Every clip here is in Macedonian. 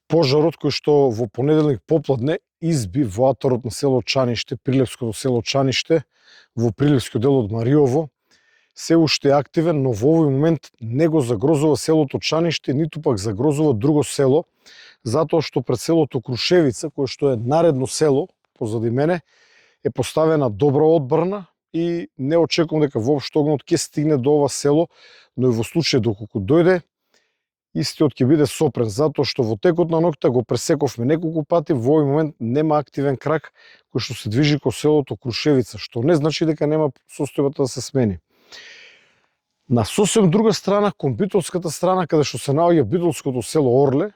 Пожарот кој што во понеделник попладне изби во атарот на село Чаниште, Прилепското село Чаниште, во Прилепскиот дел од Мариово, се уште е активен, но во овој момент не го загрозува селото Чаниште, ниту пак загрозува друго село, затоа што пред селото Крушевица, кое што е наредно село позади мене, е поставена добра одбрана и не очекувам дека воопшто огнот ќе стигне до ова село, но и во случај доколку дојде, истиот ќе биде сопрен, затоа што во текот на ноќта го пресековме неколку пати, во овој момент нема активен крак кој што се движи кон селото Крушевица, што не значи дека нема состојбата да се смени. На сосем друга страна, кон битолската страна, каде што се наоѓа битолското село Орле,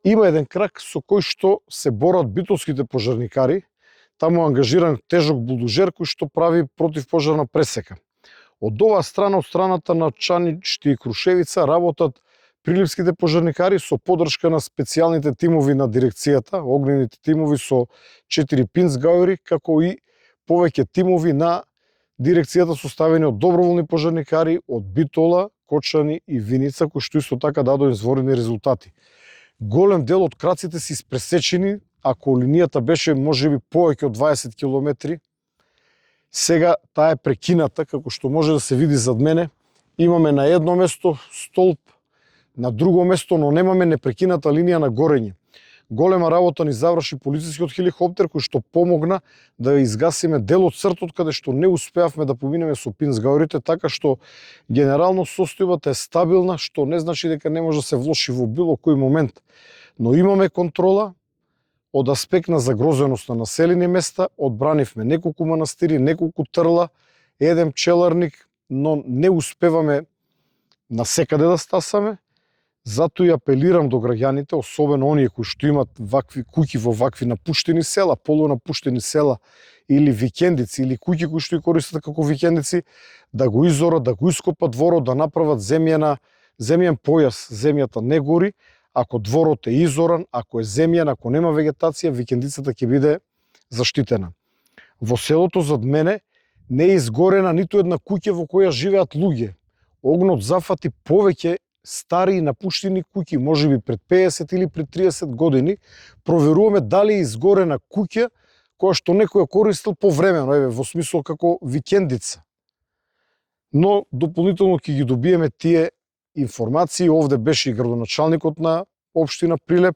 има еден крак со кој што се борат битолските пожарникари. Таму е ангажиран тежок булдожер кој што прави противпожарна пресека. Од оваа страна, од страната на Чаниште и Крушевица, работат прилипските пожарникари со поддршка на специјалните тимови на дирекцијата, огнените тимови со 4 пинцгауери, како и повеќе тимови на дирекцијата составени од доброволни пожарникари од Битола, Кочани и Виница, кои што исто така дадоа изворени резултати. Голем дел од краците се испресечени, ако линијата беше можеби повеќе од 20 километри, сега таа е прекината, како што може да се види зад мене. Имаме на едно место столб, на друго место, но немаме непрекината линија на горење. Голема работа ни заврши полицискиот хеликоптер кој што помогна да изгасиме дел од цртот каде што не успеавме да поминеме со пинцгауерите, така што генерално состојбата е стабилна, што не значи дека не може да се влоши во било кој момент. Но имаме контрола од аспект на загрозеност на населени места, одбранивме неколку манастири, неколку трла, еден пчеларник, но не успеваме насекаде да стасаме. Затоа и апелирам до граѓаните, особено оние кои што имат вакви куќи во вакви напуштени села, полунапуштени села или викендици, или куќи кои што ги користат како викендици, да го изорат, да го ископат дворот, да направат земјен појас, земјата не гори. Ако дворот е изоран, ако е земјен, ако нема вегетација, викендицата ќе биде заштитена. Во селото зад мене не е изгорена ниту една куќа во која живеат луѓе. Огнот зафати повеќе стари и напуштени куќи, можеби пред 50 или пред 30 години. Проверуваме дали е изгорена куќа која што некој ја користел повремено, во смисол како викендица. Но дополнително ќе ги добиеме тие информации. Овде беше и градоначалникот на општина Прилеп.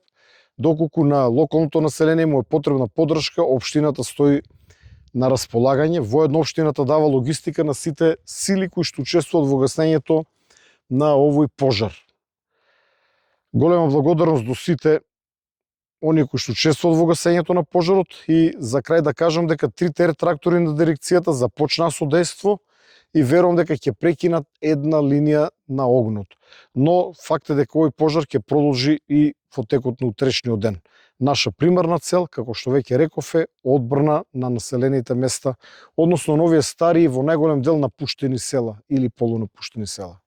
Доколку на локалното население му е потребна поддршка, општината стои на располагање. Воедно општината дава логистика на сите сили кои што учествуваат во гаснењето на овој пожар. Голема благодарност до сите оние кои што учествуваат во гасењето на пожарот и за крај да кажам дека 3 трактори на дирекцијата започнаа со дејство и верувам дека ќе прекинат една линија на огнот. Но факт е дека овој пожар ќе продолжи и во текот на утрешниот ден. Наша примарна цел, како што веќе реков, е одбрана на населените места, односно на овие стари и во најголем дел напуштени села или полунапуштени села.